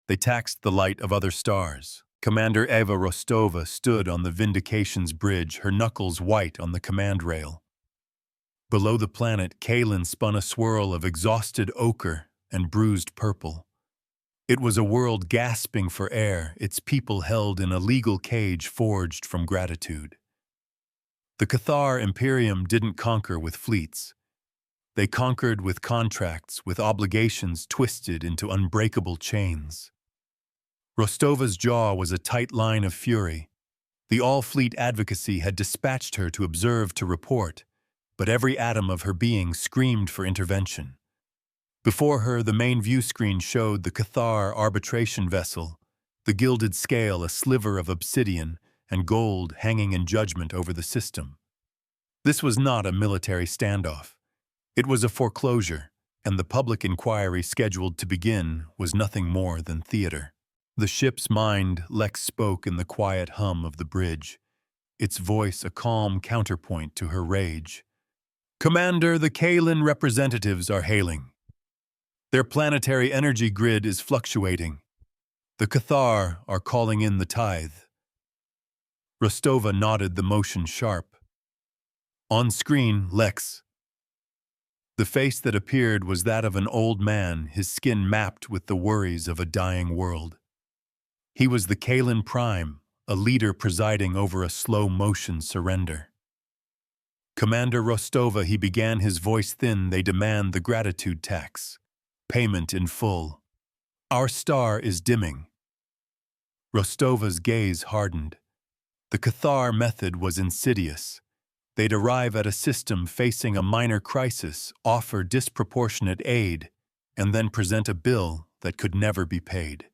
They taxed the light of other stars. Commander Eva Rostova stood on the Vindication's bridge, her knuckles white on the command rail. Below the planet, Kalen spun a swirl of exhausted ochre and bruised purple. It was a world gasping for air, its people held in a legal cage forged from gratitude. The Cathar Imperium didn't conquer with fleets. They conquered with contracts, with obligations twisted into unbreakable chains. Rostova's jaw was a tight line of fury. The all-fleet advocacy had dispatched her to observe, to report, but every atom of her being screamed for intervention. Before her, the main view screen showed the Cathar arbitration vessel, the gilded scale a sliver of obsidian and gold hanging in judgment over the system. This was not a military standoff. It was a foreclosure, and the public inquiry scheduled to begin was nothing more than theater. The ship's mind, Lex spoke in the quiet hum of the bridge, its voice a calm counterpoint to her rage. "Commander, the Kalen representatives are hailing. Their planetary energy grid is fluctuating. The Cathar are calling in the tithe." Rostova nodded, the motion sharp. On screen, Lex. The face that appeared was that of an old man, his skin mapped with the worries of a dying world. He was the Kalen Prime, a leader presiding over a slow-motion surrender. "Commander Rostova," he began, his voice thin, "they demand the gratitude tax. Payment in full. Our star is dimming." Rostova's gaze hardened. The Cathar method was insidious. They'd arrive at a system facing a minor crisis, offer disproportionate aid, and then present a bill that could never be paid.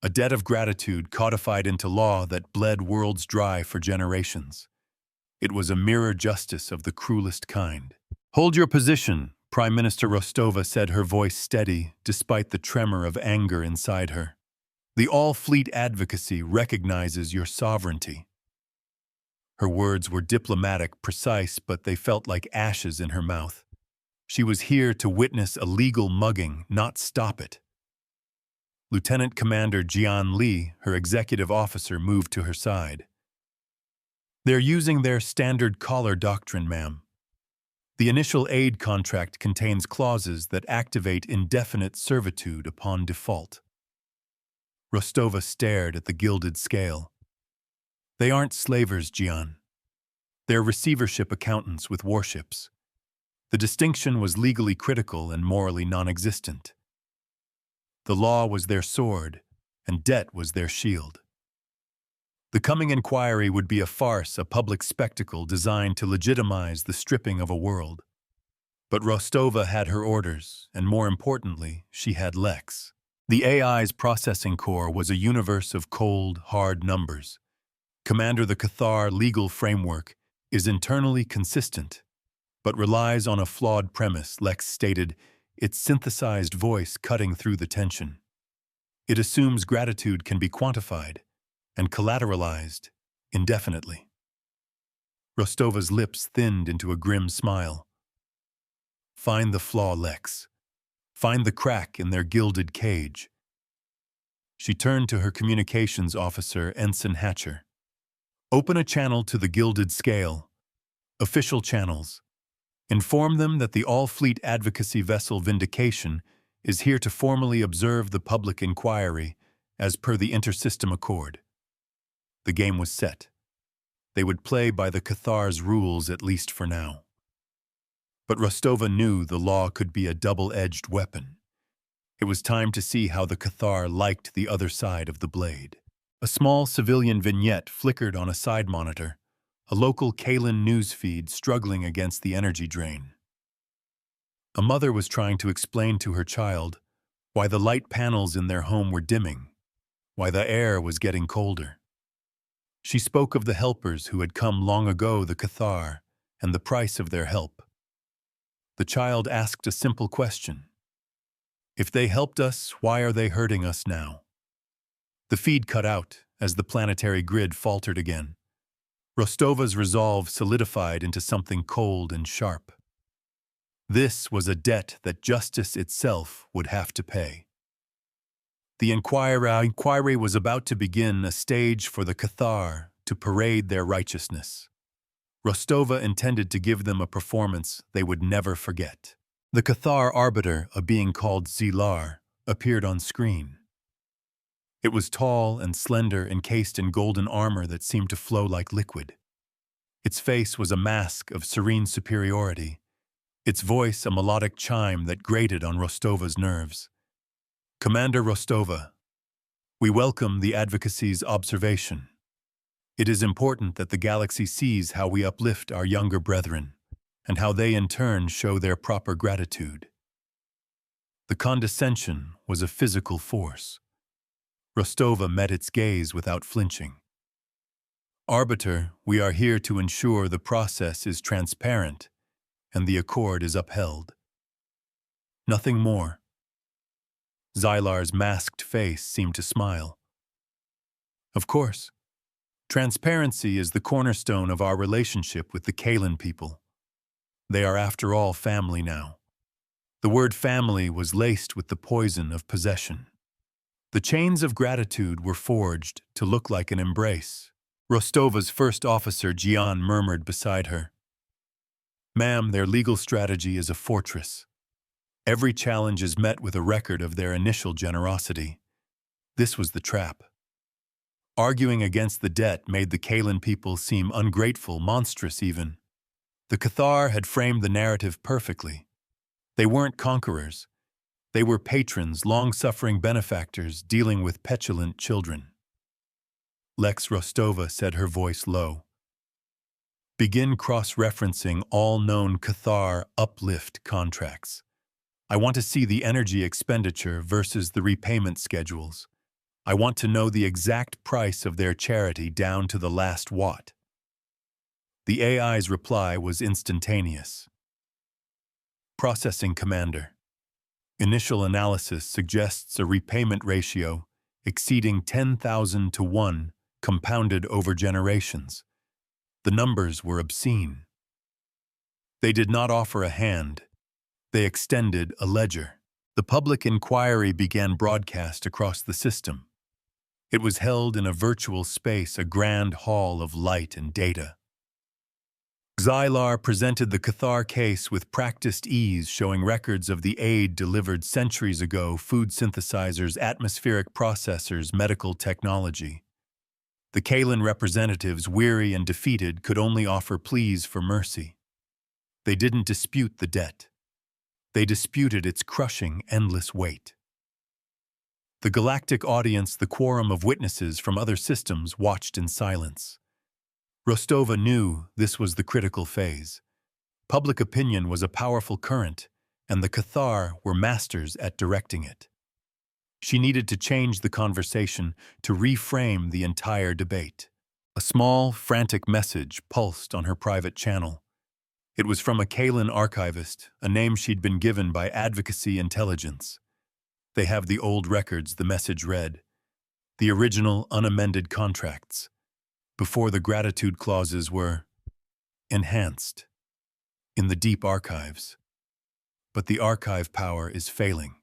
A debt of gratitude codified into law that bled worlds dry for generations. It was a mirror justice of the cruelest kind. "Hold your position," Prime Minister Rostova said, her voice steady, despite the tremor of anger inside her. "The all-fleet advocacy recognizes your sovereignty." Her words were diplomatic, precise, but they felt like ashes in her mouth. She was here to witness a legal mugging, not stop it. Lieutenant Commander Jian Li, her executive officer, moved to her side. "They're using their standard collar doctrine, ma'am. The initial aid contract contains clauses that activate indefinite servitude upon default." Rostova stared at the gilded scale. "They aren't slavers, Jian. They're receivership accountants with warships. The distinction was legally critical and morally non-existent. The law was their sword, and debt was their shield. The coming inquiry would be a farce, a public spectacle designed to legitimize the stripping of a world. But Rostova had her orders, and more importantly, she had Lex. The AI's processing core was a universe of cold, hard numbers. "Commander, the Cathar legal framework is internally consistent, but relies on a flawed premise," Lex stated, its synthesized voice cutting through the tension. "It assumes gratitude can be quantified and collateralized indefinitely." Rostova's lips thinned into a grim smile. "Find the flaw, Lex. Find the crack in their gilded cage." She turned to her communications officer, Ensign Hatcher. "Open a channel to the gilded scale. Official channels. Inform them that the all-fleet advocacy vessel Vindication is here to formally observe the public inquiry as per the intersystem accord." The game was set. They would play by the Cathar's rules, at least for now. But Rostova knew the law could be a double-edged weapon. It was time to see how the Cathar liked the other side of the blade. A small civilian vignette flickered on a side monitor, a local Kalen news feed struggling against the energy drain. A mother was trying to explain to her child why the light panels in their home were dimming, why the air was getting colder. She spoke of the helpers who had come long ago, the Cathar, and the price of their help. The child asked a simple question. If they helped us, why are they hurting us now? The feed cut out as the planetary grid faltered again. Rostova's resolve solidified into something cold and sharp. This was a debt that justice itself would have to pay. The inquiry was about to begin, a stage for the Cathar to parade their righteousness. Rostova intended to give them a performance they would never forget. The Cathar arbiter, a being called Zilar, appeared on screen. It was tall and slender, encased in golden armor that seemed to flow like liquid. Its face was a mask of serene superiority, its voice a melodic chime that grated on Rostova's nerves. Commander Rostova, we welcome the advocacy's observation. It is important that the galaxy sees how we uplift our younger brethren, and how they in turn show their proper gratitude. The condescension was a physical force. Rostova met its gaze without flinching. Arbiter, we are here to ensure the process is transparent and the accord is upheld. Nothing more. Zylar's masked face seemed to smile. Of course. Transparency is the cornerstone of our relationship with the Kalan people. They are after all family now. The word family was laced with the poison of possession. The chains of gratitude were forged to look like an embrace. Rostova's first officer, Gian, murmured beside her. Ma'am, their legal strategy is a fortress. Every challenge is met with a record of their initial generosity. This was the trap. Arguing against the debt made the Kalan people seem ungrateful, monstrous even. The Cathar had framed the narrative perfectly. They weren't conquerors. They were patrons, long-suffering benefactors dealing with petulant children. Lex Rostova said, her voice low. Begin cross-referencing all known Cathar uplift contracts. I want to see the energy expenditure versus the repayment schedules. I want to know the exact price of their charity down to the last watt. The AI's reply was instantaneous. Processing Commander. Initial analysis suggests a repayment ratio exceeding 10,000 to 1, compounded over generations. The numbers were obscene. They did not offer a hand. They extended a ledger. The public inquiry began broadcast across the system. It was held in a virtual space, a grand hall of light and data. Zylar presented the Cathar case with practiced ease, showing records of the aid delivered centuries ago, food synthesizers, atmospheric processors, medical technology. The Kalan representatives, weary and defeated, could only offer pleas for mercy. They didn't dispute the debt. They disputed its crushing, endless weight. The Galactic audience, the quorum of witnesses from other systems, watched in silence. Rostova knew this was the critical phase. Public opinion was a powerful current, and the Cathar were masters at directing it. She needed to change the conversation, to reframe the entire debate. A small, frantic message pulsed on her private channel. It was from a Kalan archivist, a name she'd been given by Advocacy Intelligence. They have the old records, the message read. The original, unamended contracts. Before the gratitude clauses were enhanced in the deep archives. But the archive power is failing.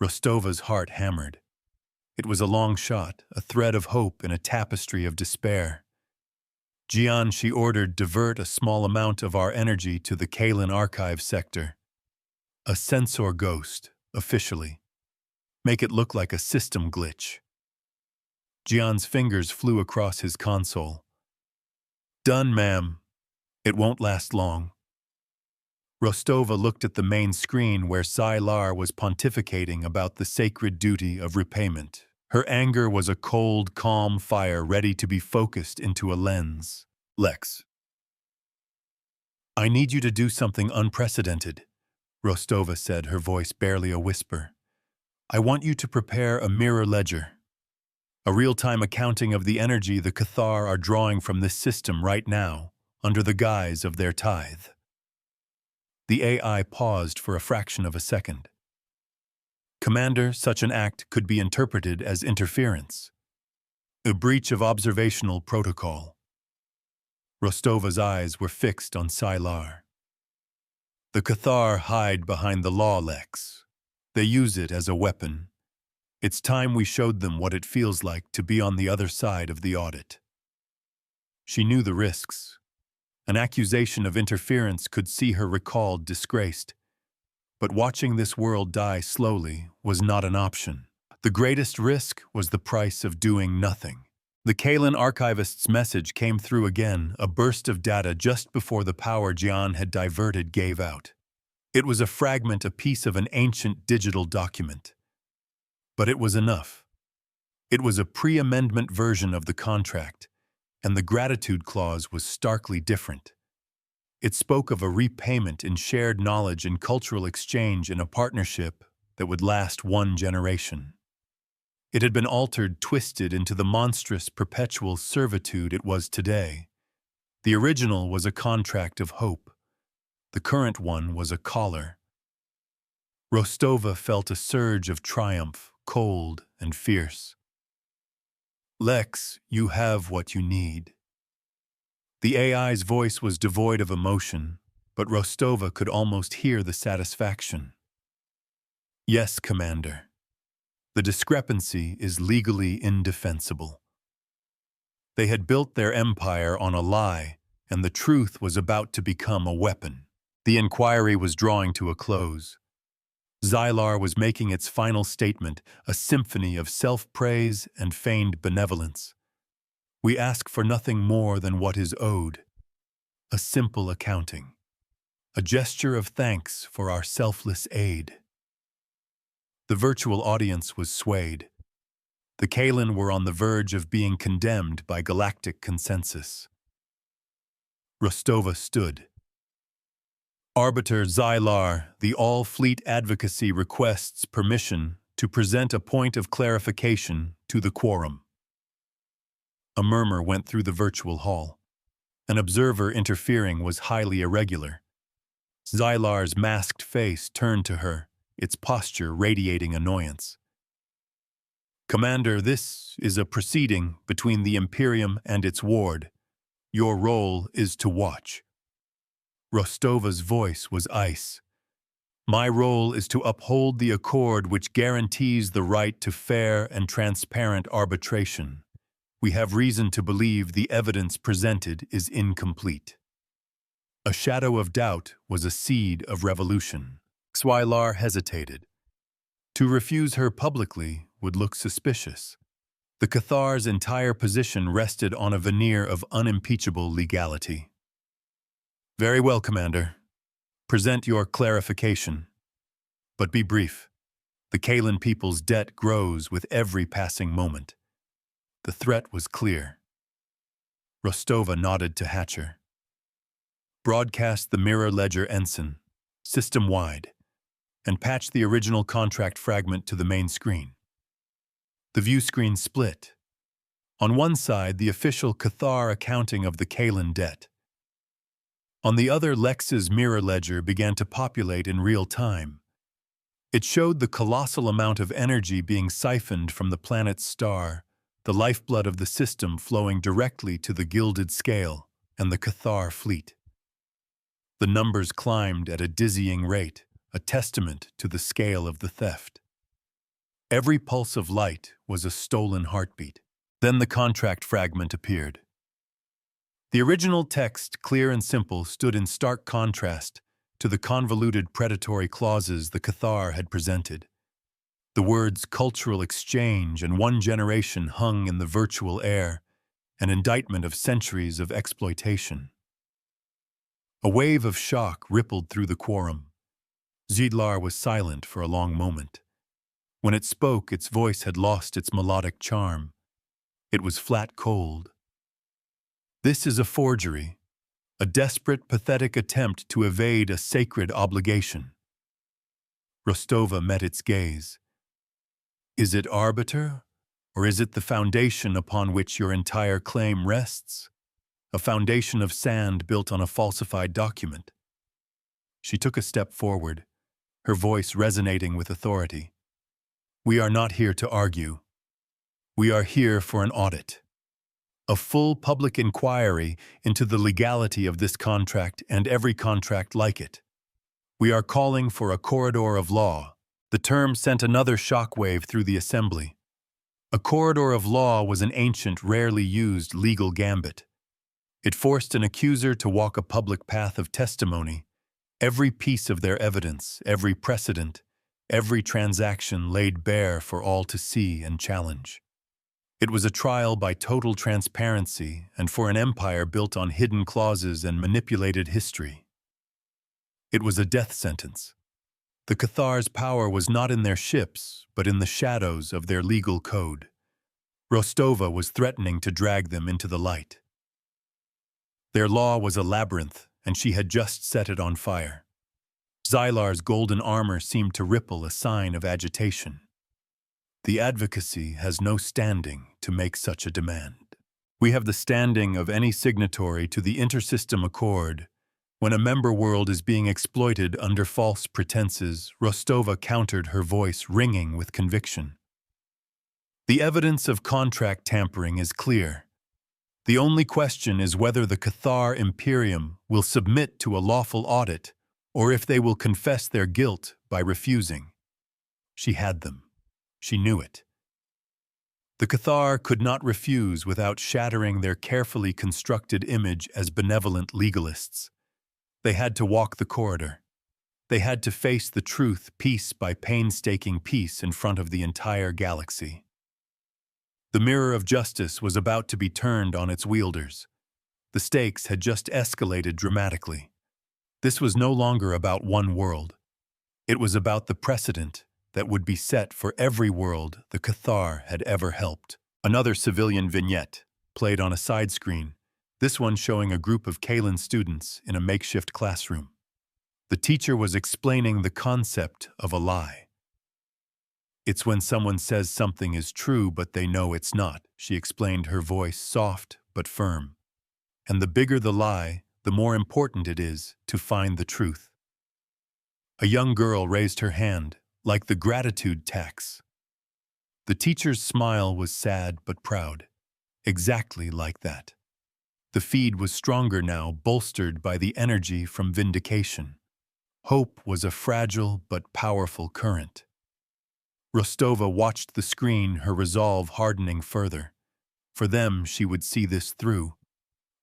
Rostova's heart hammered. It was a long shot, a thread of hope in a tapestry of despair. Gian, she ordered, divert a small amount of our energy to the Kalan archive sector. A sensor ghost, officially. Make it look like a system glitch. Gian's fingers flew across his console. Done, ma'am. It won't last long. Rostova looked at the main screen where Zylar was pontificating about the sacred duty of repayment. Her anger was a cold, calm fire ready to be focused into a lens. Lex. I need you to do something unprecedented, Rostova said, her voice barely a whisper. I want you to prepare a mirror ledger. A real-time accounting of the energy the Cathar are drawing from this system right now, under the guise of their tithe. The AI paused for a fraction of a second. Commander, such an act could be interpreted as interference. A breach of observational protocol. Rostova's eyes were fixed on Zylar. The Cathar hide behind the law, Lex. They use it as a weapon. It's time we showed them what it feels like to be on the other side of the audit. She knew the risks. An accusation of interference could see her recalled disgraced. But watching this world die slowly was not an option. The greatest risk was the price of doing nothing. The Kalen archivist's message came through again, a burst of data just before the power Jian had diverted gave out. It was a fragment, a piece of an ancient digital document. But it was enough. It was a pre-amendment version of the contract, and the gratitude clause was starkly different. It spoke of a repayment in shared knowledge and cultural exchange in a partnership that would last one generation. It had been altered, twisted into the monstrous perpetual servitude it was today. The original was a contract of hope. The current one was a collar. Rostova felt a surge of triumph, cold and fierce. Lex, you have what you need. The AI's voice was devoid of emotion, but Rostova could almost hear the satisfaction. Yes, Commander. The discrepancy is legally indefensible. They had built their empire on a lie, and the truth was about to become a weapon. The inquiry was drawing to a close. Xylar was making its final statement, a symphony of self-praise and feigned benevolence. We ask for nothing more than what is owed. A simple accounting. A gesture of thanks for our selfless aid. The virtual audience was swayed. The Kalen were on the verge of being condemned by galactic consensus. Rostova stood. Arbiter Xylar, the All-Fleet Advocacy requests permission to present a point of clarification to the quorum. A murmur went through the virtual hall. An observer interfering was highly irregular. Xylar's masked face turned to her, its posture radiating annoyance. Commander, this is a proceeding between the Imperium and its ward. Your role is to watch. Rostova's voice was ice. My role is to uphold the accord which guarantees the right to fair and transparent arbitration. We have reason to believe the evidence presented is incomplete. A shadow of doubt was a seed of revolution. Xylar hesitated. To refuse her publicly would look suspicious. The Cathar's entire position rested on a veneer of unimpeachable legality. Very well, Commander. Present your clarification. But be brief. The Kalen people's debt grows with every passing moment. The threat was clear. Rostova nodded to Hatcher. Broadcast the Mirror Ledger ensign, system-wide, and patch the original contract fragment to the main screen. The view screen split. On one side, the official Cathar accounting of the Kalen debt. On the other, Lex's mirror ledger began to populate in real time. It showed the colossal amount of energy being siphoned from the planet's star, the lifeblood of the system flowing directly to the gilded scale and the Cathar fleet. The numbers climbed at a dizzying rate, a testament to the scale of the theft. Every pulse of light was a stolen heartbeat. Then the contract fragment appeared. The original text, clear and simple, stood in stark contrast to the convoluted predatory clauses the Cathar had presented. The words cultural exchange and one generation hung in the virtual air, an indictment of centuries of exploitation. A wave of shock rippled through the quorum. Xylar was silent for a long moment. When it spoke, its voice had lost its melodic charm. It was flat cold. This is a forgery, a desperate, pathetic attempt to evade a sacred obligation. Rostova met its gaze. Is it arbiter, or is it the foundation upon which your entire claim rests? A foundation of sand built on a falsified document. She took a step forward, her voice resonating with authority. We are not here to argue. We are here for an audit. A full public inquiry into the legality of this contract and every contract like it. We are calling for a corridor of law, The term sent another shockwave through the assembly. A corridor of law was an ancient, rarely used legal gambit. It forced an accuser to walk a public path of testimony, every piece of their evidence, every precedent, every transaction laid bare for all to see and challenge. It was a trial by total transparency and for an empire built on hidden clauses and manipulated history. It was a death sentence. The Cathar's power was not in their ships, but in the shadows of their legal code. Rostova was threatening to drag them into the light. Their law was a labyrinth, and she had just set it on fire. Xylar's golden armor seemed to ripple, a sign of agitation. The advocacy has no standing to make such a demand. We have the standing of any signatory to the Intersystem Accord. When a member world is being exploited under false pretenses, Rostova countered, her voice ringing with conviction. The evidence of contract tampering is clear. The only question is whether the Cathar Imperium will submit to a lawful audit, or if they will confess their guilt by refusing. She had them. She knew it. The Cathar could not refuse without shattering their carefully constructed image as benevolent legalists. They had to walk the corridor. They had to face the truth piece by painstaking piece in front of the entire galaxy. The mirror of justice was about to be turned on its wielders. The stakes had just escalated dramatically. This was no longer about one world. It was about the precedent that would be set for every world the Cathar had ever helped. Another civilian vignette, played on a side screen, this one showing a group of Kalen students in a makeshift classroom. The teacher was explaining the concept of a lie. It's when someone says something is true but they know it's not, she explained, her voice soft but firm. And the bigger the lie, the more important it is to find the truth. A young girl raised her hand, like the gratitude tax. The teacher's smile was sad but proud, exactly like that. The feed was stronger now, bolstered by the energy from vindication. Hope was a fragile but powerful current. Rostova watched the screen, her resolve hardening further. For them, she would see this through.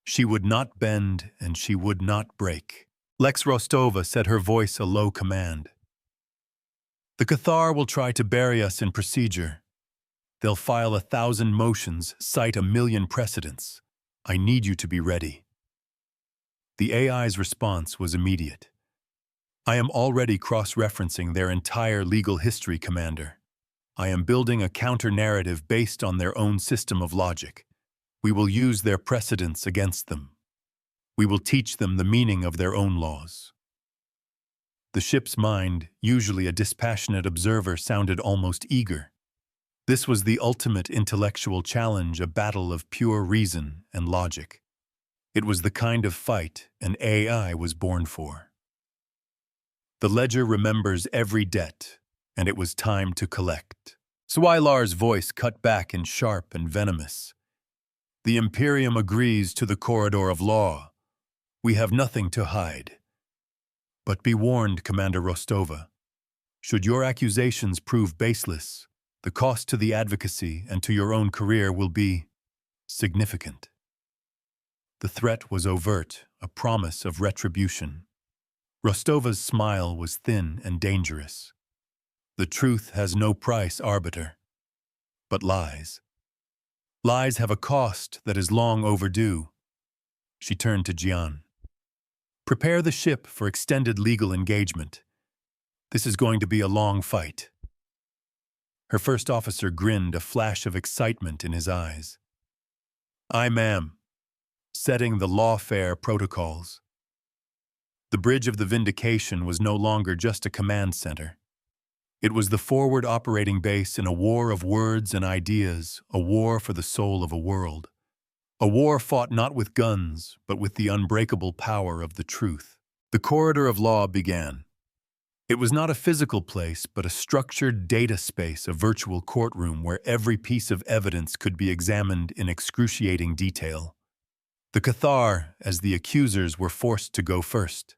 She would not bend and she would not break. Lex Rostova said, her voice a low command. The Cathar will try to bury us in procedure. They'll file 1,000 motions, cite 1,000,000 precedents. I need you to be ready. The AI's response was immediate. I am already cross-referencing their entire legal history, Commander. I am building a counter-narrative based on their own system of logic. We will use their precedents against them. We will teach them the meaning of their own laws. The ship's mind, usually a dispassionate observer, sounded almost eager. This was the ultimate intellectual challenge, a battle of pure reason and logic. It was the kind of fight an AI was born for. The ledger remembers every debt, and it was time to collect. Xylar's voice cut back and sharp and venomous. The Imperium agrees to the corridor of law. We have nothing to hide. But be warned, Commander Rostova. Should your accusations prove baseless, the cost to the advocacy and to your own career will be significant. The threat was overt, a promise of retribution. Rostova's smile was thin and dangerous. The truth has no price, arbiter. But lies. Lies have a cost that is long overdue. She turned to Jian. Prepare the ship for extended legal engagement. This is going to be a long fight. Her first officer grinned, a flash of excitement in his eyes. Aye, ma'am. Setting the lawfare protocols. The bridge of the Vindication was no longer just a command center. It was the forward operating base in a war of words and ideas, a war for the soul of a world. A war fought not with guns, but with the unbreakable power of the truth. The corridor of law began. It was not a physical place, but a structured data space, a virtual courtroom where every piece of evidence could be examined in excruciating detail. The Cathar, as the accusers, were forced to go first.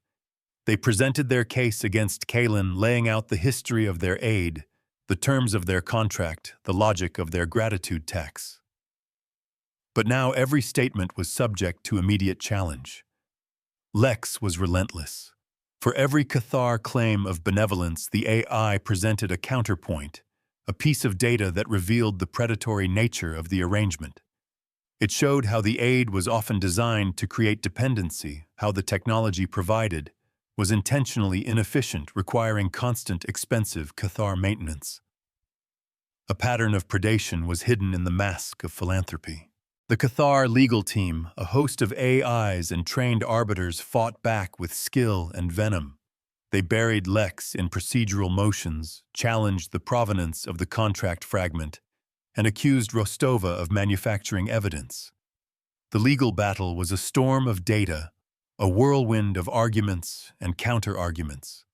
They presented their case against Kalin, laying out the history of their aid, the terms of their contract, the logic of their gratitude tax. But now every statement was subject to immediate challenge. Lex was relentless. For every Cathar claim of benevolence, the AI presented a counterpoint, a piece of data that revealed the predatory nature of the arrangement. It showed how the aid was often designed to create dependency, how the technology provided was intentionally inefficient, requiring constant, expensive Cathar maintenance. A pattern of predation was hidden in the mask of philanthropy. The Cathar legal team, a host of AIs and trained arbiters, fought back with skill and venom. They buried Lex in procedural motions, challenged the provenance of the contract fragment, and accused Rostova of manufacturing evidence. The legal battle was a storm of data, a whirlwind of arguments and counter-arguments.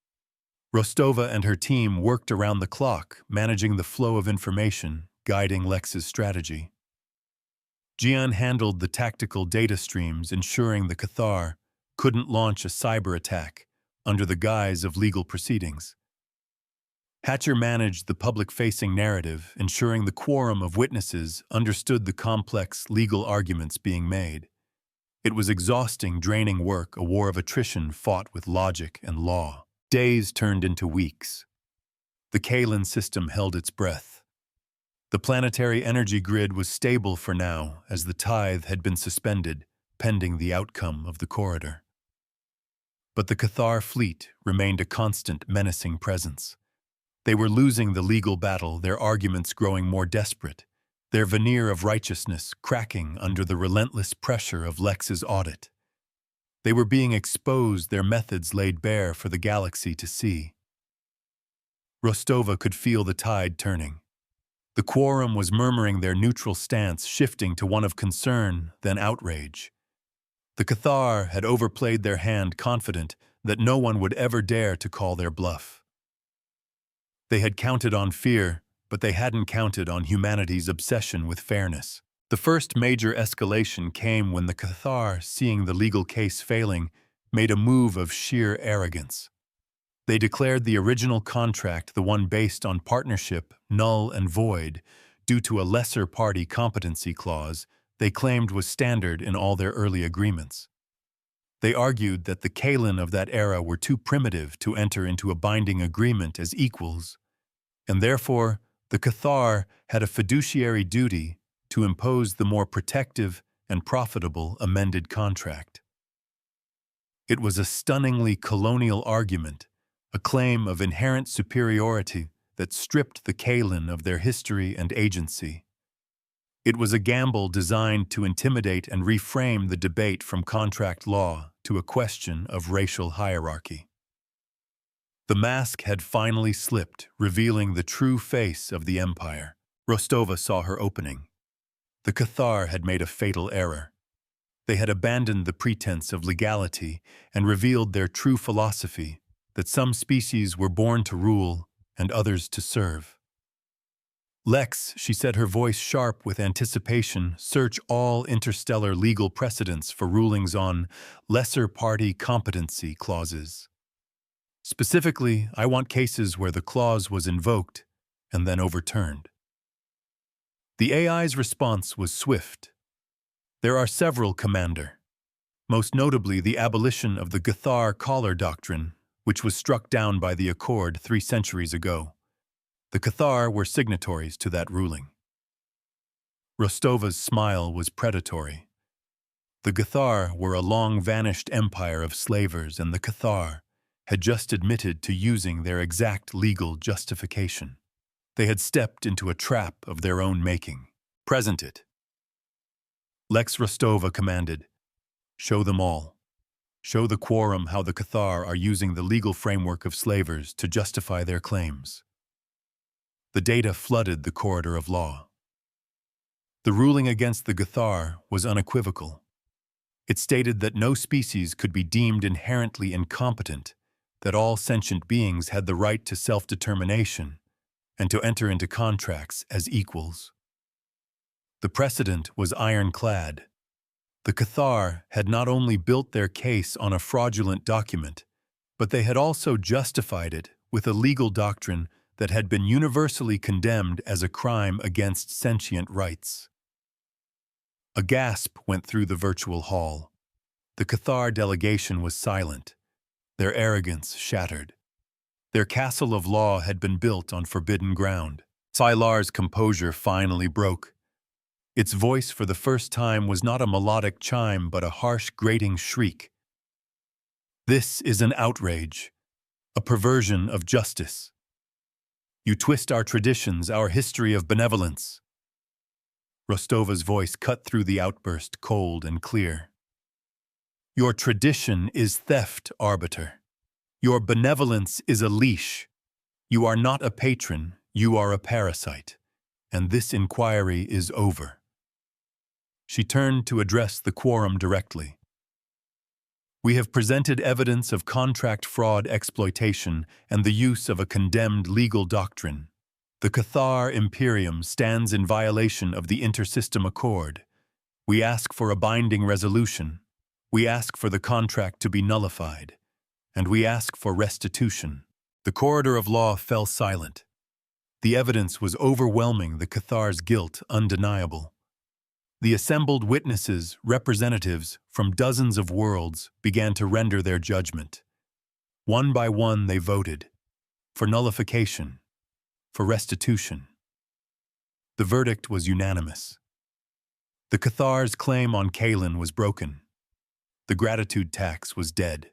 Rostova and her team worked around the clock, managing the flow of information, guiding Lex's strategy. Jian handled the tactical data streams, ensuring the Cathar couldn't launch a cyber attack under the guise of legal proceedings. Hatcher managed the public-facing narrative, ensuring the quorum of witnesses understood the complex legal arguments being made. It was exhausting, draining work, a war of attrition fought with logic and law. Days turned into weeks. The Kalin system held its breath. The planetary energy grid was stable for now, as the tithe had been suspended, pending the outcome of the corridor. But the Cathar fleet remained a constant, menacing presence. They were losing the legal battle, their arguments growing more desperate, their veneer of righteousness cracking under the relentless pressure of Lex's audit. They were being exposed, their methods laid bare for the galaxy to see. Rostova could feel the tide turning. The quorum was murmuring, their neutral stance shifting to one of concern, then outrage. The Cathar had overplayed their hand, confident that no one would ever dare to call their bluff. They had counted on fear, but they hadn't counted on humanity's obsession with fairness. The first major escalation came when the Cathar, seeing the legal case failing, made a move of sheer arrogance. They declared the original contract, the one based on partnership, null and void, due to a lesser party competency clause they claimed was standard in all their early agreements. They argued that the Kalin of that era were too primitive to enter into a binding agreement as equals, and therefore the Cathar had a fiduciary duty to impose the more protective and profitable amended contract. It was a stunningly colonial argument, a claim of inherent superiority that stripped the Kalin of their history and agency. It was a gamble designed to intimidate and reframe the debate from contract law to a question of racial hierarchy. The mask had finally slipped, revealing the true face of the empire. Rostova saw her opening. The Cathar had made a fatal error. They had abandoned the pretense of legality and revealed their true philosophy, that some species were born to rule and others to serve. Lex, she said, her voice sharp with anticipation, search all interstellar legal precedents for rulings on lesser party competency clauses. Specifically, I want cases where the clause was invoked and then overturned. The AI's response was swift. There are several, Commander. Most notably the abolition of the Cathar collar doctrine, which was struck down by the Accord 3 centuries ago. The Cathar were signatories to that ruling. Rostova's smile was predatory. The Cathar were a long-vanished empire of slavers, and the Cathar had just admitted to using their exact legal justification. They had stepped into a trap of their own making. Present it. Lex Rostova commanded, show them all. Show the quorum how the Cathar are using the legal framework of slavers to justify their claims. The data flooded the corridor of law. The ruling against the Cathar was unequivocal. It stated that no species could be deemed inherently incompetent, that all sentient beings had the right to self-determination and to enter into contracts as equals. The precedent was ironclad. The Cathar had not only built their case on a fraudulent document, But they had also justified it with a legal doctrine that had been universally condemned as a crime against sentient rights. A gasp went through the virtual hall. The Cathar delegation was silent, their arrogance shattered. Their castle of law had been built on forbidden ground. Sylar's composure finally broke. Its voice for the first time was not a melodic chime but a harsh, grating shriek. This is an outrage, a perversion of justice. You twist our traditions, our history of benevolence. Rostova's voice cut through the outburst, cold and clear. Your tradition is theft, Arbiter. Your benevolence is a leash. You are not a patron, you are a parasite. And this inquiry is over. She turned to address the quorum directly. We have presented evidence of contract fraud exploitation and the use of a condemned legal doctrine. The Cathar Imperium stands in violation of the Intersystem Accord. We ask for a binding resolution. We ask for the contract to be nullified. And we ask for restitution. The corridor of law fell silent. The evidence was overwhelming, the Cathar's guilt undeniable. The assembled witnesses, representatives from dozens of worlds, began to render their judgment. One by one they voted for nullification, for restitution. The verdict was unanimous. The Cathar's claim on Kalen was broken. The gratitude tax was dead.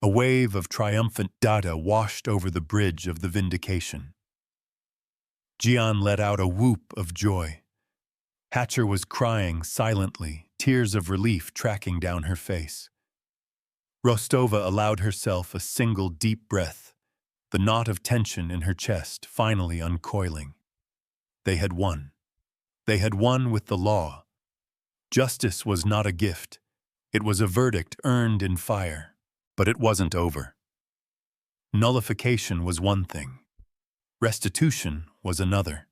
A wave of triumphant data washed over the bridge of the vindication. Jian let out a whoop of joy. Hatcher was crying silently, tears of relief tracking down her face. Rostova allowed herself a single deep breath, the knot of tension in her chest finally uncoiling. They had won. They had won with the law. Justice was not a gift. It was a verdict earned in fire. But it wasn't over. Nullification was one thing. Restitution was another.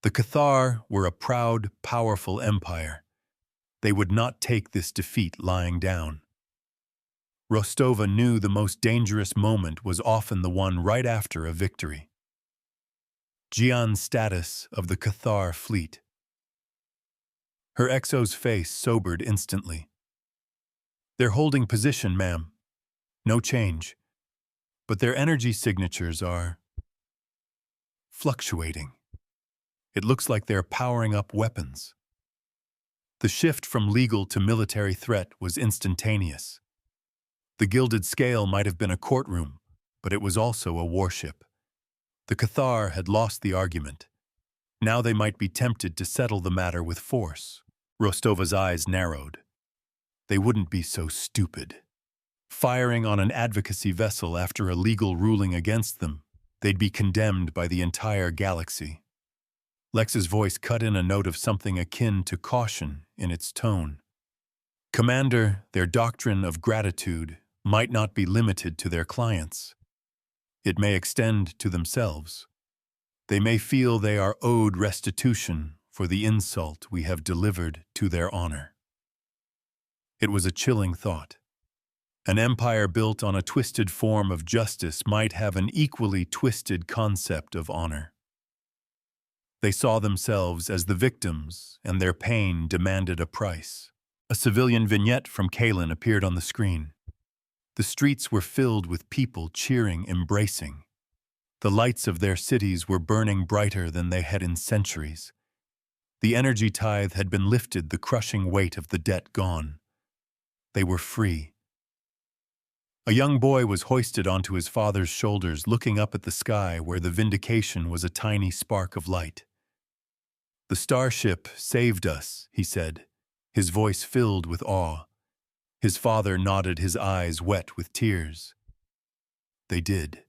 The Cathar were a proud, powerful empire. They would not take this defeat lying down. Rostova knew the most dangerous moment was often the one right after a victory. Jian's status of the Cathar fleet. Her Exo's face sobered instantly. They're holding position, ma'am. No change. But their energy signatures are fluctuating. It looks like they're powering up weapons. The shift from legal to military threat was instantaneous. The gilded scale might have been a courtroom, but it was also a warship. The Cathar had lost the argument. Now they might be tempted to settle the matter with force. Rostova's eyes narrowed. They wouldn't be so stupid. Firing on an advocacy vessel after a legal ruling against them, they'd be condemned by the entire galaxy. Lex's voice cut in a note of something akin to caution in its tone. Commander, their doctrine of gratitude might not be limited to their clients. It may extend to themselves. They may feel they are owed restitution for the insult we have delivered to their honor. It was a chilling thought. An empire built on a twisted form of justice might have an equally twisted concept of honor. They saw themselves as the victims, and their pain demanded a price. A civilian vignette from Kalen appeared on the screen. The streets were filled with people cheering, embracing. The lights of their cities were burning brighter than they had in centuries. The energy tithe had been lifted, the crushing weight of the debt gone. They were free. A young boy was hoisted onto his father's shoulders, looking up at the sky where the vindication was a tiny spark of light. The starship saved us, he said, his voice filled with awe. His father nodded, his eyes wet with tears. They did.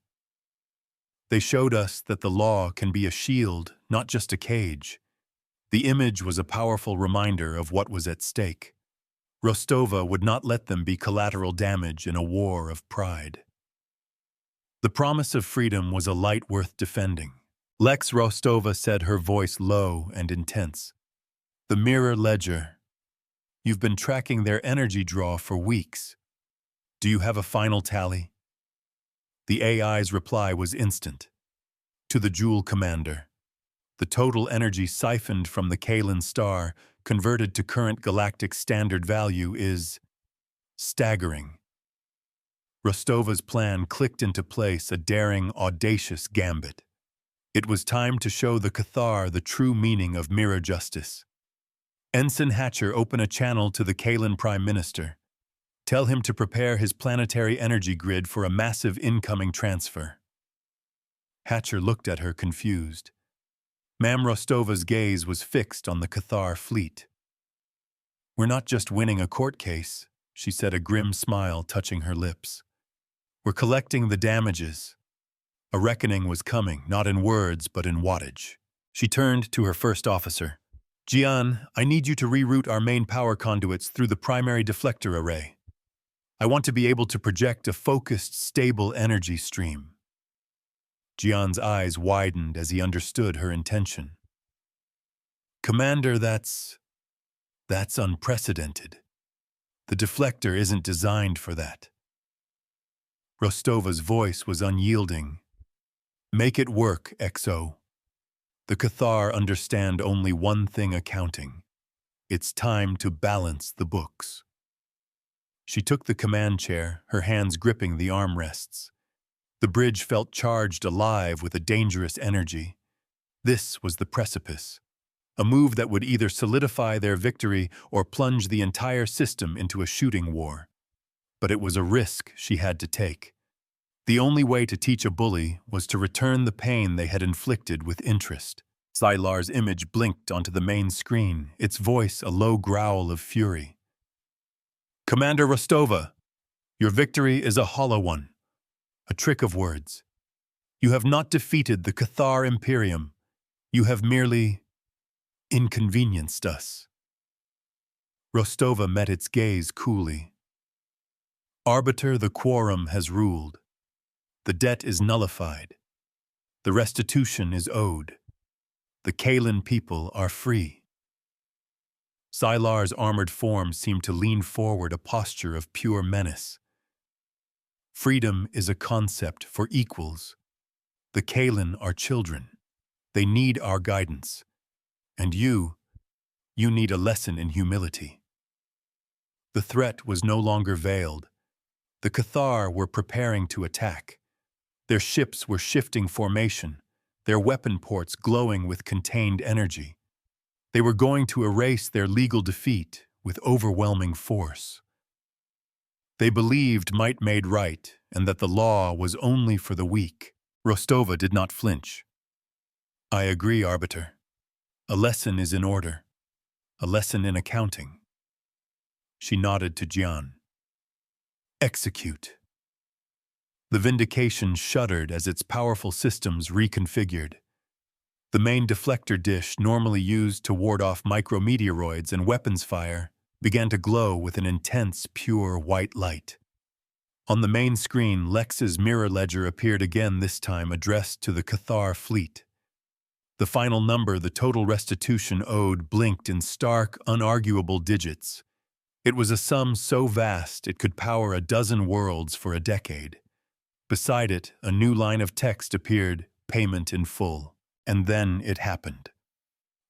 They showed us that the law can be a shield, not just a cage. The image was a powerful reminder of what was at stake. Rostova would not let them be collateral damage in a war of pride. The promise of freedom was a light worth defending. Lex, Rostova said, her voice low and intense. The mirror ledger. You've been tracking their energy draw for weeks. Do you have a final tally? The AI's reply was instant. To the Joule Commander. The total energy siphoned from the Kalen star, converted to current galactic standard value, is staggering. Rostova's plan clicked into place, a daring, audacious gambit. It was time to show the Cathar the true meaning of mirror justice. Ensign Hatcher, open a channel to the Kalen Prime Minister. Tell him to prepare his planetary energy grid for a massive incoming transfer. Hatcher looked at her, confused. Ma'am Rostova's gaze was fixed on the Cathar fleet. We're not just winning a court case, she said, a grim smile touching her lips. We're collecting the damages. A reckoning was coming, not in words, but in wattage. She turned to her first officer. Jian, I need you to reroute our main power conduits through the primary deflector array. I want to be able to project a focused, stable energy stream. Jian's eyes widened as he understood her intention. Commander, that's unprecedented. The deflector isn't designed for that. Rostova's voice was unyielding. Make it work, XO. The Cathar understand only one thing accounting. It's time to balance the books. She took the command chair, her hands gripping the armrests. The bridge felt charged alive with a dangerous energy. This was the precipice, a move that would either solidify their victory or plunge the entire system into a shooting war. But it was a risk she had to take. The only way to teach a bully was to return the pain they had inflicted with interest. Sylar's image blinked onto the main screen, its voice a low growl of fury. Commander Rostova, your victory is a hollow one, a trick of words. You have not defeated the Cathar Imperium. You have merely inconvenienced us. Rostova met its gaze coolly. Arbiter, the quorum has ruled. The debt is nullified. The restitution is owed. The Kalen people are free. Sylar's armored form seemed to lean forward, a posture of pure menace. Freedom is a concept for equals. The Kalen are children. They need our guidance. And you need a lesson in humility. The threat was no longer veiled. The Cathar were preparing to attack. Their ships were shifting formation, their weapon ports glowing with contained energy. They were going to erase their legal defeat with overwhelming force. They believed might made right and that the law was only for the weak. Rostova did not flinch. I agree, Arbiter. A lesson is in order. A lesson in accounting. She nodded to Jian. Execute. The Vindication shuddered as its powerful systems reconfigured. The main deflector dish, normally used to ward off micrometeoroids and weapons fire, began to glow with an intense, pure white light. On the main screen, Lex's mirror ledger appeared again, this time addressed to the Cathar fleet. The final number, the total restitution owed, blinked in stark, unarguable digits. It was a sum so vast it could power a dozen worlds for a decade. Beside it, a new line of text appeared, payment in full. And then it happened.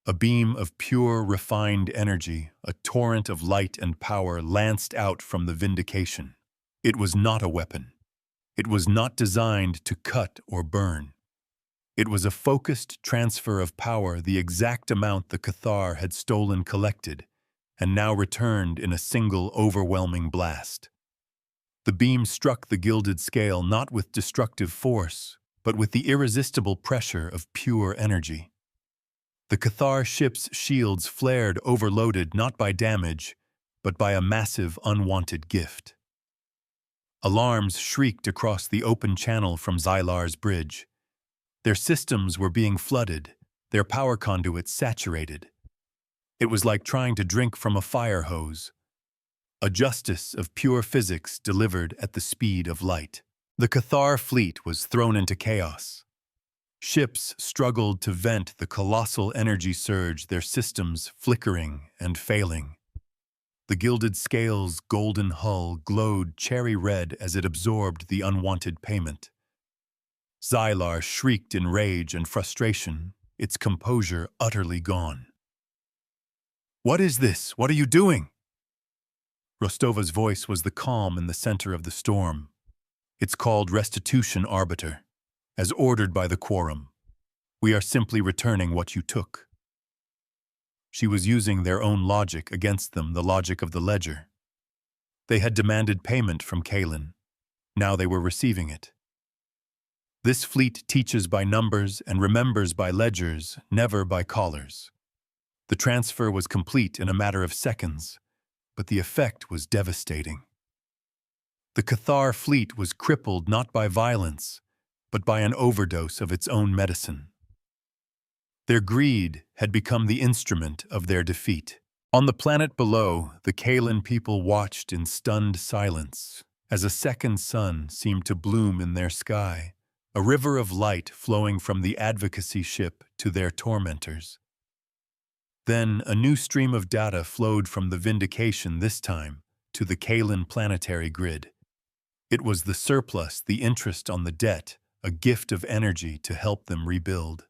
A beam of pure, refined energy, a torrent of light and power lanced out from the Vindication. It was not a weapon. It was not designed to cut or burn. It was a focused transfer of power, the exact amount the Cathar had stolen collected, and now returned in a single overwhelming blast. The beam struck the gilded scale not with destructive force, but with the irresistible pressure of pure energy. The Cathar ship's shields flared, overloaded not by damage, but by a massive unwanted gift. Alarms shrieked across the open channel from Sylar's bridge. Their systems were being flooded, their power conduits saturated. It was like trying to drink from a fire hose. A justice of pure physics delivered at the speed of light. The Cathar fleet was thrown into chaos. Ships struggled to vent the colossal energy surge, their systems flickering and failing. The gilded scale's golden hull glowed cherry red as it absorbed the unwanted payment. Xylar shrieked in rage and frustration, its composure utterly gone. "What is this? What are you doing?" Rostova's voice was the calm in the center of the storm. "It's called restitution, Arbiter, as ordered by the quorum. We are simply returning what you took." She was using their own logic against them, the logic of the ledger. They had demanded payment from Kalen. Now they were receiving it. This fleet teaches by numbers and remembers by ledgers, never by collars. The transfer was complete in a matter of seconds, but the effect was devastating. The Cathar fleet was crippled not by violence, but by an overdose of its own medicine. Their greed had become the instrument of their defeat. On the planet below, the Kalen people watched in stunned silence as a second sun seemed to bloom in their sky, a river of light flowing from the advocacy ship to their tormentors. Then a new stream of data flowed from the Vindication, this time to the Kalen planetary grid. It was the surplus, the interest on the debt, a gift of energy to help them rebuild.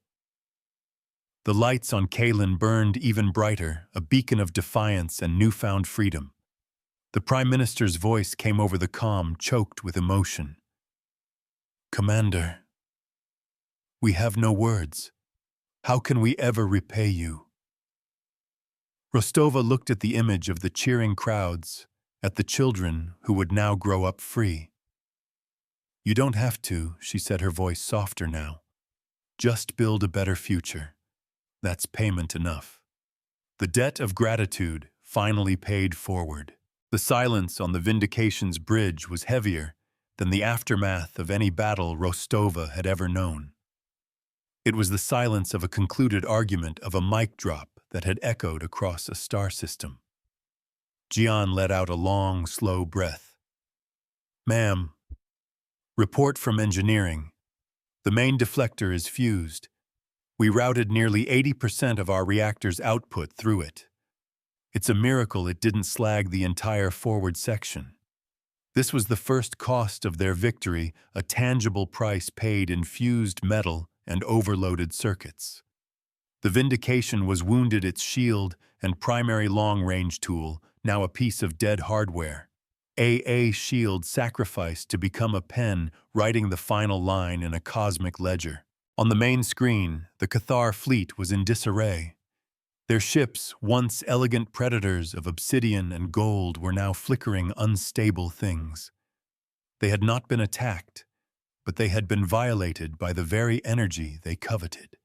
The lights on Kalen burned even brighter, a beacon of defiance and newfound freedom. The Prime Minister's voice came over the comm, choked with emotion. "Commander, we have no words. How can we ever repay you?" Rostova looked at the image of the cheering crowds, at the children who would now grow up free. "You don't have to," she said, her voice softer now. "Just build a better future. That's payment enough." The debt of gratitude finally paid forward. The silence on the Vindication's bridge was heavier than the aftermath of any battle Rostova had ever known. It was the silence of a concluded argument, of a mic drop that had echoed across a star system. Jian let out a long, slow breath. "Ma'am, report from engineering. The main deflector is fused. We routed nearly 80% of our reactor's output through it. It's a miracle it didn't slag the entire forward section. This was the first cost of their victory, a tangible price paid in fused metal and overloaded circuits. The Vindication was wounded its shield and primary long-range tool, now a piece of dead hardware. AA shield sacrificed to become a pen writing the final line in a cosmic ledger. On the main screen, the Cathar fleet was in disarray. Their ships, once elegant predators of obsidian and gold, were now flickering, unstable things. They had not been attacked, but they had been violated by the very energy they coveted.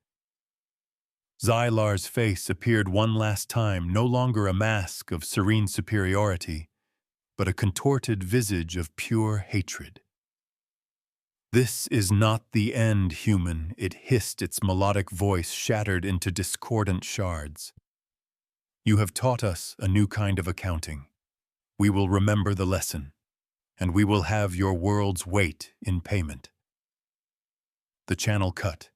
Xylar's face appeared one last time, no longer a mask of serene superiority, but a contorted visage of pure hatred. "This is not the end, human," it hissed, its melodic voice shattered into discordant shards. "You have taught us a new kind of accounting. We will remember the lesson, and we will have your world's weight in payment." The channel cut.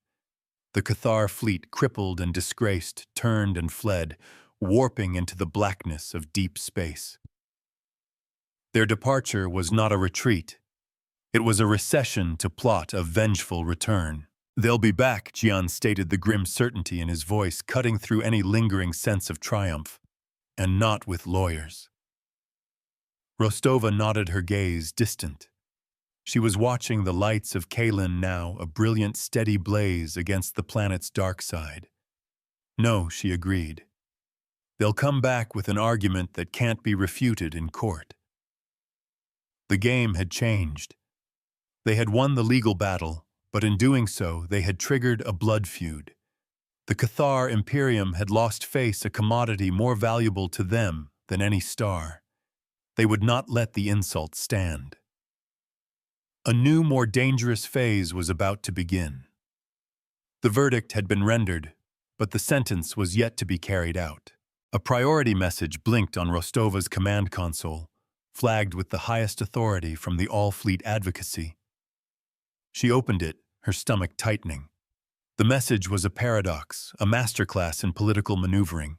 The Cathar fleet, crippled and disgraced, turned and fled, warping into the blackness of deep space. Their departure was not a retreat. It was a recession to plot a vengeful return. "They'll be back," Jian stated, the grim certainty in his voice cutting through any lingering sense of triumph. "And not with lawyers." Rostova nodded, her gaze distant. She was watching the lights of Kalen now, a brilliant, steady blaze against the planet's dark side. "No," she agreed. "They'll come back with an argument that can't be refuted in court." The game had changed. They had won the legal battle, but in doing so, they had triggered a blood feud. The Cathar Imperium had lost face, a commodity more valuable to them than any star. They would not let the insult stand. A new, more dangerous phase was about to begin. The verdict had been rendered, but the sentence was yet to be carried out. A priority message blinked on Rostova's command console, flagged with the highest authority from the All-Fleet Advocacy. She opened it, her stomach tightening. The message was a paradox, a masterclass in political maneuvering.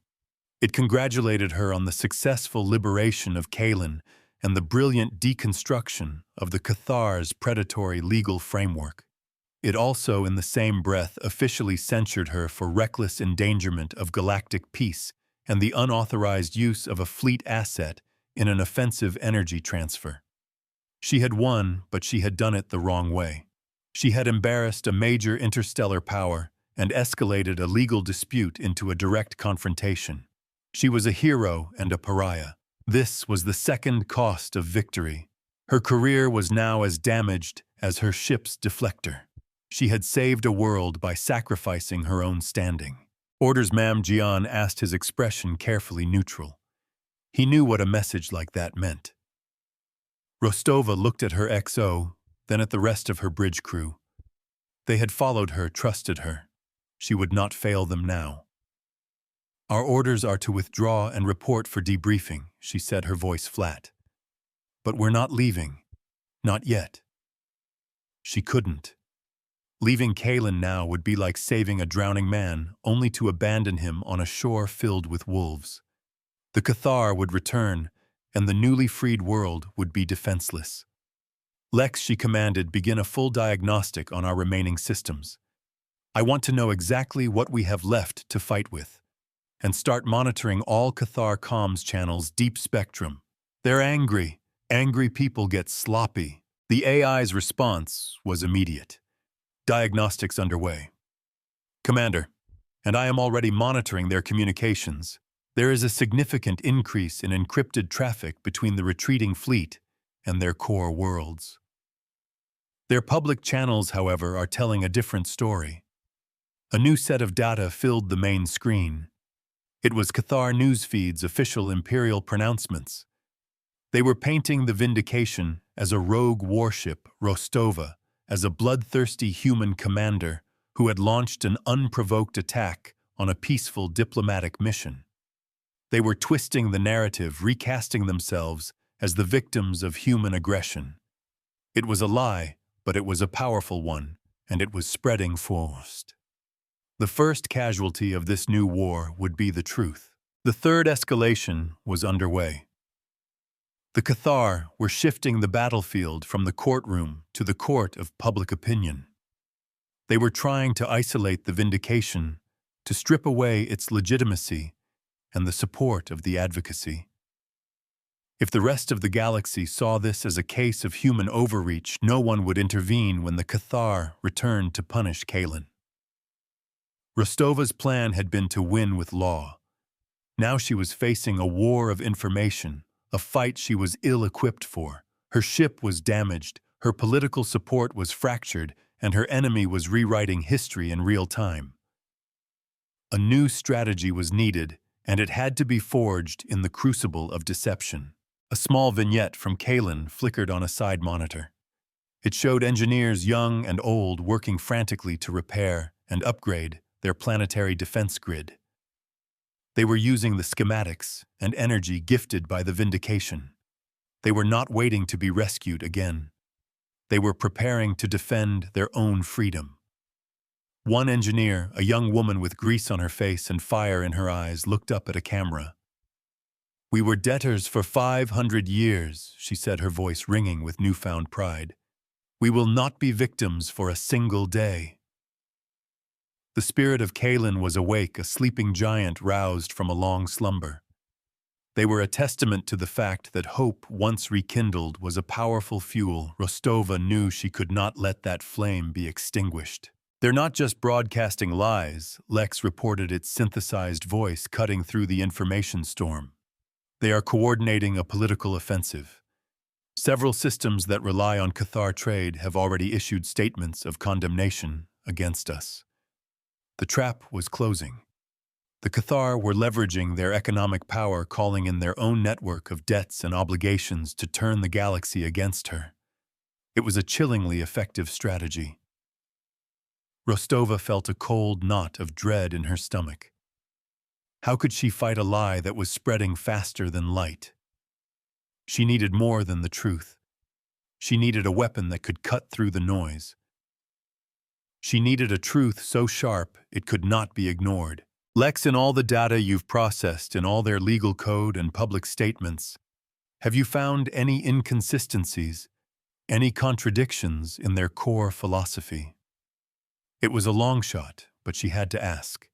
It congratulated her on the successful liberation of Kalen and the brilliant deconstruction of the Cathar's predatory legal framework. It also, in the same breath, officially censured her for reckless endangerment of galactic peace and the unauthorized use of a fleet asset in an offensive energy transfer. She had won, but she had done it the wrong way. She had embarrassed a major interstellar power and escalated a legal dispute into a direct confrontation. She was a hero and a pariah. This was the second cost of victory. Her career was now as damaged as her ship's deflector. She had saved a world by sacrificing her own standing. Orders, ma'am. Jian asked, his expression carefully neutral. He knew what a message like that meant. Rostova looked at her XO, then at the rest of her bridge crew. They had followed her, trusted her. She would not fail them now. Our orders are to withdraw and report for debriefing, she said, her voice flat. But we're not leaving. Not yet. She couldn't. Leaving Kalen now would be like saving a drowning man, only to abandon him on a shore filled with wolves. The Cathar would return, and the newly freed world would be defenseless. Lex, she commanded, begin a full diagnostic on our remaining systems. I want to know exactly what we have left to fight with, and start monitoring all Cathar comms channels deep spectrum. They're angry. Angry people get sloppy. The AI's response was immediate. Diagnostics underway. Commander, and I am already monitoring their communications. There is a significant increase in encrypted traffic between the retreating fleet and their core worlds. Their public channels, however, are telling a different story. A new set of data filled the main screen. It was Cathar Newsfeed's official Imperial pronouncements. They were painting the Vindication as a rogue warship, Rostova, as a bloodthirsty human commander who had launched an unprovoked attack on a peaceful diplomatic mission. They were twisting the narrative, recasting themselves as the victims of human aggression. It was a lie, but it was a powerful one, and it was spreading fast. The first casualty of this new war would be the truth. The third escalation was underway. The Cathar were shifting the battlefield from the courtroom to the court of public opinion. They were trying to isolate the Vindication, to strip away its legitimacy and the support of the advocacy. If the rest of the galaxy saw this as a case of human overreach, no one would intervene when the Cathar returned to punish Kalen. Rostova's plan had been to win with law. Now she was facing a war of information, a fight she was ill-equipped for. Her ship was damaged, her political support was fractured, and her enemy was rewriting history in real time. A new strategy was needed, and it had to be forged in the crucible of deception. A small vignette from Kalen flickered on a side monitor. It showed engineers young and old working frantically to repair and upgrade their planetary defense grid. They were using the schematics and energy gifted by the Vindication. They were not waiting to be rescued again. They were preparing to defend their own freedom. One engineer, a young woman with grease on her face and fire in her eyes, looked up at a camera. "We were debtors for 500 years, she said, her voice ringing with newfound pride. "We will not be victims for a single day." The spirit of Kalen was awake, a sleeping giant roused from a long slumber. They were a testament to the fact that hope, once rekindled, was a powerful fuel. Rostova knew she could not let that flame be extinguished. "They're not just broadcasting lies," Lex reported, its synthesized voice cutting through the information storm. "They are coordinating a political offensive. Several systems that rely on Cathar trade have already issued statements of condemnation against us." The trap was closing. The Cathar were leveraging their economic power, calling in their own network of debts and obligations to turn the galaxy against her. It was a chillingly effective strategy. Rostova felt a cold knot of dread in her stomach. How could she fight a lie that was spreading faster than light? She needed more than the truth. She needed a weapon that could cut through the noise. She needed a truth so sharp it could not be ignored. Lex, in all the data you've processed, in all their legal code and public statements, have you found any inconsistencies, any contradictions in their core philosophy? It was a long shot, but she had to ask.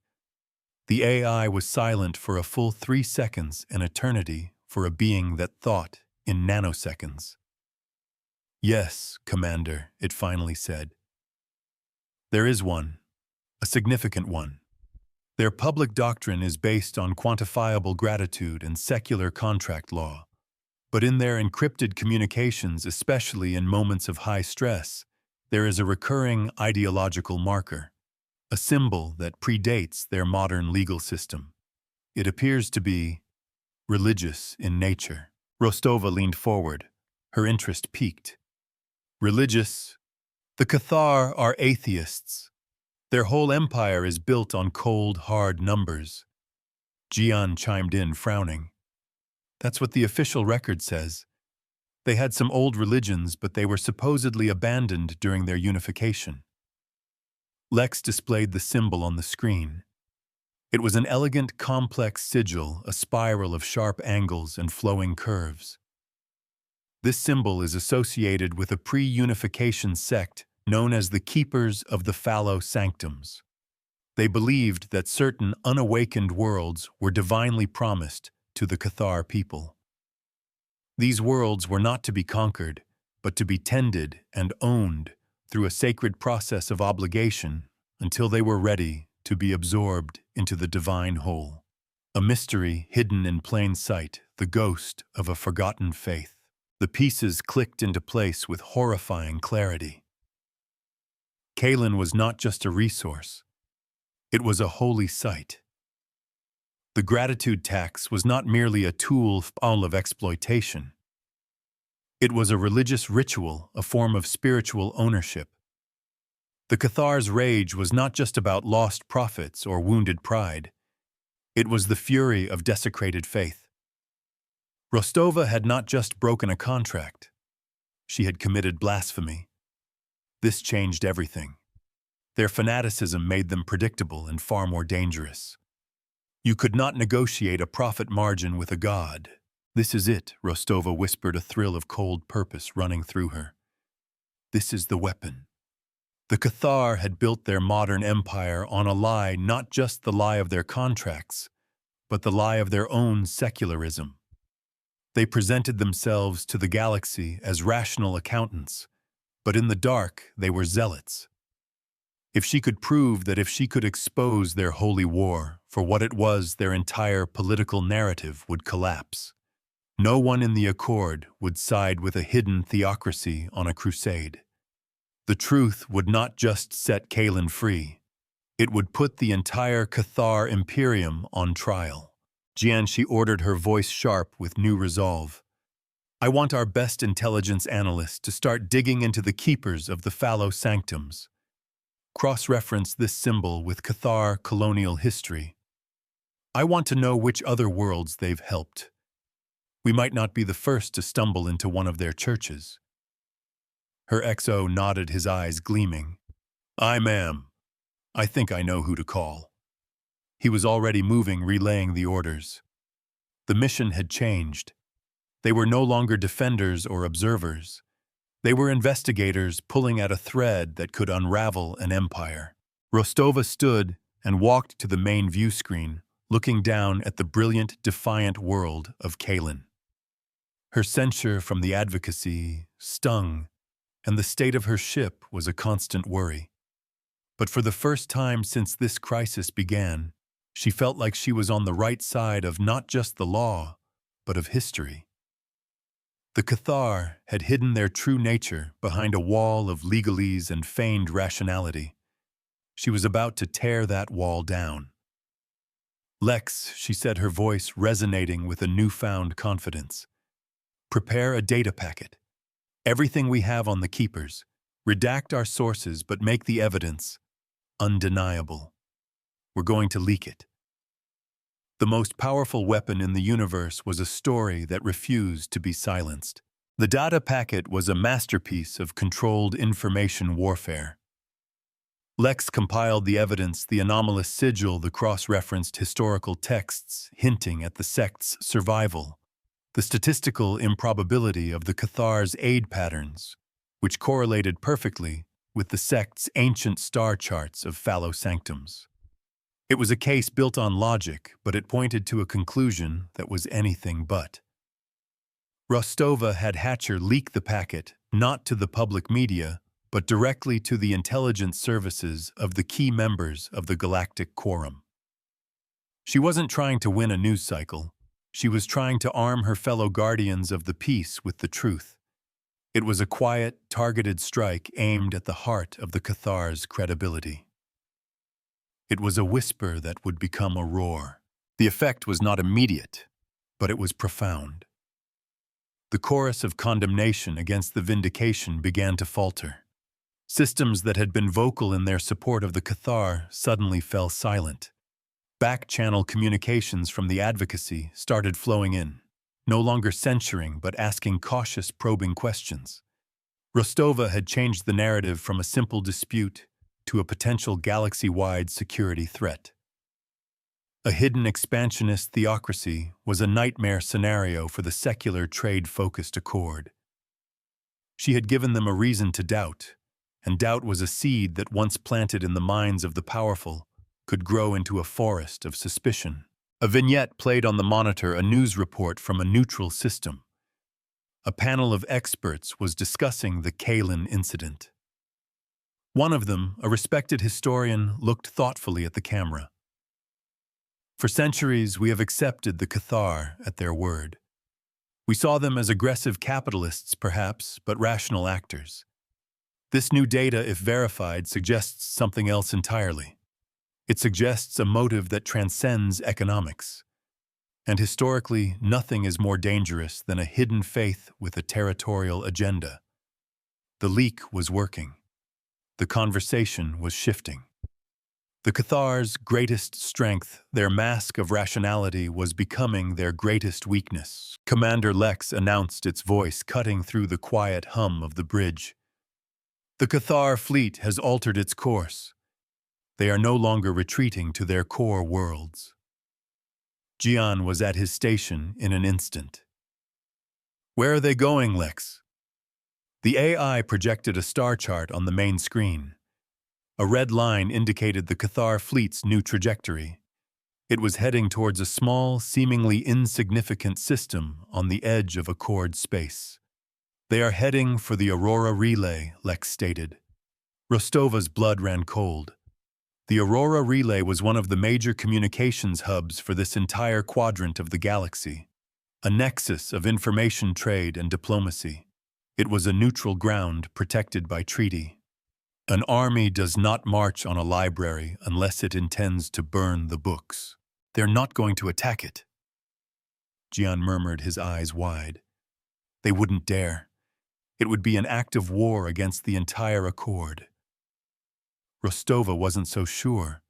The AI was silent for a full 3 seconds, an eternity for a being that thought in nanoseconds. Yes, Commander, it finally said. There is one, a significant one. Their public doctrine is based on quantifiable gratitude and secular contract law. But in their encrypted communications, especially in moments of high stress, there is a recurring ideological marker, a symbol that predates their modern legal system. It appears to be religious in nature. Rostova leaned forward, her interest piqued. Religious? The Cathar are atheists. Their whole empire is built on cold, hard numbers. Jian chimed in, frowning. That's what the official record says. They had some old religions, but they were supposedly abandoned during their unification. Lex displayed the symbol on the screen. It was an elegant, complex sigil, a spiral of sharp angles and flowing curves. This symbol is associated with a pre-unification sect known as the Keepers of the Fallow Sanctums. They believed that certain unawakened worlds were divinely promised to the Cathar people. These worlds were not to be conquered, but to be tended and owned through a sacred process of obligation until they were ready to be absorbed into the divine whole. A mystery hidden in plain sight, the ghost of a forgotten faith. The pieces clicked into place with horrifying clarity. Kalen was not just a resource. It was a holy site. The gratitude tax was not merely a tool of exploitation. It was a religious ritual, a form of spiritual ownership. The Cathar's rage was not just about lost profits or wounded pride. It was the fury of desecrated faith. Rostova had not just broken a contract. She had committed blasphemy. This changed everything. Their fanaticism made them predictable and far more dangerous. You could not negotiate a profit margin with a god. This is it, Rostova whispered, a thrill of cold purpose running through her. This is the weapon. The Cathar had built their modern empire on a lie, not just the lie of their contracts, but the lie of their own secularism. They presented themselves to the galaxy as rational accountants, but in the dark they were zealots. If she could prove that if she could expose their holy war for what it was, their entire political narrative would collapse. No one in the Accord would side with a hidden theocracy on a crusade. The truth would not just set Kalen free. It would put the entire Cathar Imperium on trial. Jian, she ordered, her voice sharp with new resolve. I want our best intelligence analysts to start digging into the keepers of the fallow sanctums. Cross-reference this symbol with Cathar colonial history. I want to know which other worlds they've helped. We might not be the first to stumble into one of their churches. Her XO nodded, his eyes gleaming. Aye, ma'am. I think I know who to call. He was already moving, relaying the orders. The mission had changed. They were no longer defenders or observers. They were investigators pulling at a thread that could unravel an empire. Rostova stood and walked to the main view screen, looking down at the brilliant, defiant world of Kalen. Her censure from the advocacy stung, and the state of her ship was a constant worry. But for the first time since this crisis began, she felt like she was on the right side of not just the law, but of history. The Cathar had hidden their true nature behind a wall of legalese and feigned rationality. She was about to tear that wall down. Lex, she said, her voice resonating with a newfound confidence. Prepare a data packet. Everything we have on the Keepers. Redact our sources, but make the evidence undeniable. We're going to leak it. The most powerful weapon in the universe was a story that refused to be silenced. The data packet was a masterpiece of controlled information warfare. Lex compiled the evidence, the anomalous sigil, the cross-referenced historical texts hinting at the sect's survival, the statistical improbability of the Cathar's aid patterns, which correlated perfectly with the sect's ancient star charts of fallow-sanctums. It was a case built on logic, but it pointed to a conclusion that was anything but. Rostova had Hatcher leak the packet, not to the public media, but directly to the intelligence services of the key members of the Galactic Quorum. She wasn't trying to win a news cycle. She was trying to arm her fellow guardians of the peace with the truth. It was a quiet, targeted strike aimed at the heart of the Cathar's credibility. It was a whisper that would become a roar. The effect was not immediate, but it was profound. The chorus of condemnation against the vindication began to falter. Systems that had been vocal in their support of the Cathar suddenly fell silent. Back-channel communications from the advocacy started flowing in, no longer censuring but asking cautious, probing questions. Rostova had changed the narrative from a simple dispute to a potential galaxy-wide security threat. A hidden expansionist theocracy was a nightmare scenario for the secular trade-focused Accord. She had given them a reason to doubt, and doubt was a seed that once planted in the minds of the powerful could grow into a forest of suspicion. A vignette played on the monitor a news report from a neutral system. A panel of experts was discussing the Kalin incident. One of them, a respected historian, looked thoughtfully at the camera. For centuries, we have accepted the Cathar at their word. We saw them as aggressive capitalists, perhaps, but rational actors. This new data, if verified, suggests something else entirely. It suggests a motive that transcends economics. And historically, nothing is more dangerous than a hidden faith with a territorial agenda. The leak was working. The conversation was shifting. The Cathar's greatest strength, their mask of rationality, was becoming their greatest weakness. Commander Lex announced, its voice cutting through the quiet hum of the bridge. The Cathar fleet has altered its course. They are no longer retreating to their core worlds. Gian was at his station in an instant. Where are they going, Lex? The AI projected a star chart on the main screen. A red line indicated the Cathar fleet's new trajectory. It was heading towards a small, seemingly insignificant system on the edge of Accord space. They are heading for the Aurora Relay, Lex stated. Rostova's blood ran cold. The Aurora Relay was one of the major communications hubs for this entire quadrant of the galaxy, a nexus of information trade and diplomacy. It was a neutral ground protected by treaty. An army does not march on a library unless it intends to burn the books. They're not going to attack it. Gian murmured, his eyes wide. They wouldn't dare. It would be an act of war against the entire Accord. Rostova wasn't so sure.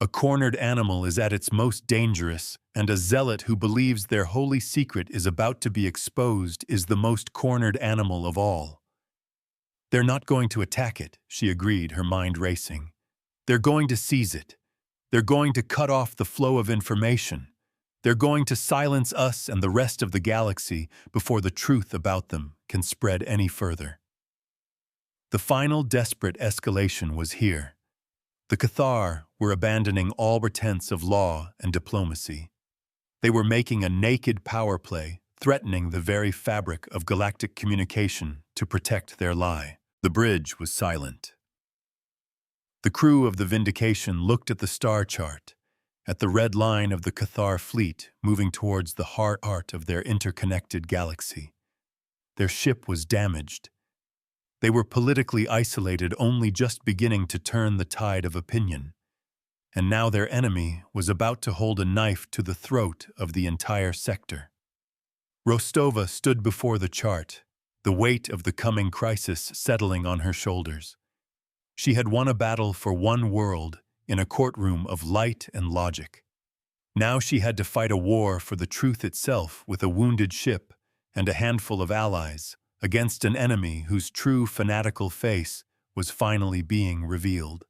A cornered animal is at its most dangerous, and a zealot who believes their holy secret is about to be exposed is the most cornered animal of all. They're not going to attack it, she agreed, her mind racing. They're going to seize it. They're going to cut off the flow of information. They're going to silence us and the rest of the galaxy before the truth about them can spread any further. The final desperate escalation was here. The Cathar were abandoning all pretense of law and diplomacy. They were making a naked power play, threatening the very fabric of galactic communication to protect their lie. The bridge was silent. The crew of the Vindication looked at the star chart, at the red line of the Cathar fleet moving towards the heart of their interconnected galaxy. Their ship was damaged. They were politically isolated, only just beginning to turn the tide of opinion. And now their enemy was about to hold a knife to the throat of the entire sector. Rostova stood before the chart, the weight of the coming crisis settling on her shoulders. She had won a battle for one world in a courtroom of light and logic. Now she had to fight a war for the truth itself with a wounded ship and a handful of allies against an enemy whose true fanatical face was finally being revealed.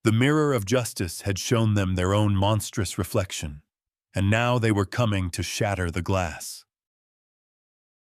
The mirror of justice had shown them their own monstrous reflection, and now they were coming to shatter the glass.